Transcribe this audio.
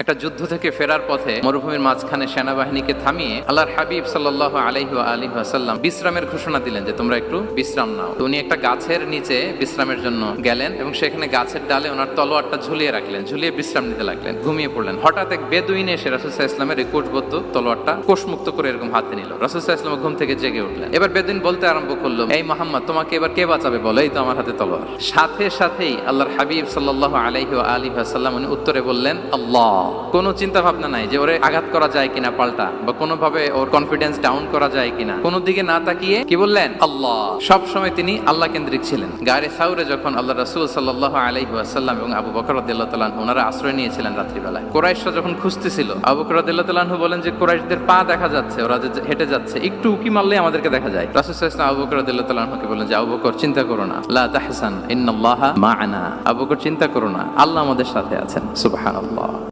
একটা যুদ্ধ থেকে ফেরার পথে মরুভূমির মাঝখানে সেনাবাহিনীকে থামিয়ে আল্লাহর হাবিব সাল্লাল্লাহু আলাইহি ওয়াসাল্লাম বিশ্রামের ঘোষণা দিলেন যে তোমরা একটু বিশ্রাম নাও। তো উনি একটা গাছের নিচে বিশ্রামের জন্য গেলেন এবং সেখানে গাছের ডালে ওনার তলোয়ারটা ঝুলিয়ে রাখলেন, ঝুলিয়ে বিশ্রাম নিতে লাগলেন, ঘুমিয়ে পড়লেন। হঠাৎ এক বেদুইন এসে রাসূল সাল্লাল্লাহু আলাইহি ওয়াসাল্লামের কোষবদ্ধ তলোয়ারটা কোষমুক্ত করে এরকম হাতে নিল। রাসূল সাল্লাল্লাহু আলাইহি ওয়াসাল্লাম ঘুম থেকে জেগে উঠলেন। এবার বেদুইন বলতে আরম্ভ করলো, এই মুহাম্মদ, তোমাকে এবার কে বাঁচাবে বলো, এই তো আমার হাতে তলোয়ার। সাথে সাথেই আল্লাহর হাবিব সাল্লাল্লাহু আলাইহি ওয়াসাল্লাম উনি উত্তরে বললেন আল্লাহ। কোনো চিন্তা ভাবনা নাই যে ওরে আঘাত করা যায় কিনা পাল্টা, বা কোনোভাবে ওর কনফিডেন্স ডাউন করা যায় কিনা, কোনো দিকে না তাকিয়ে কি বললেন? আল্লাহ। সব সময় তিনি আল্লাহ কেন্দ্রিক ছিলেন। গারে সাউরে যখন আল্লাহ রাসূল সাল্লাল্লাহু আলাইহি ওয়াসাল্লাম এবং আবু বকর রাদিয়াল্লাহু তাআলা আনহু ওনারা আশ্রয় নিয়েছিলেন রাত্রিবেলায়, কুরাইশরা যখন খুঁজতেছিল, আবু বকর রাদিয়াল্লাহু তাআলা আনহু বলেন যে কুরাইশদের পা দেখা যাচ্ছে, ওরা যে হেঁটে যাচ্ছে, একটু উকি মারলেই আমাদেরকে দেখা যায়। রাসূল সাল্লাল্লাহু আলাইহি ওয়াসাল্লাম আবু বকর রাদিয়াল্লাহু তাআলা আনহুকে বলেন যে আবু বকর, চিন্তা করো না, লা তাহসান ইন্নাল্লাহা মা'ানা। আবু বকর, চিন্তা করো না, আল্লাহ আমাদের সাথে আছেন। সুবহানাল্লাহ।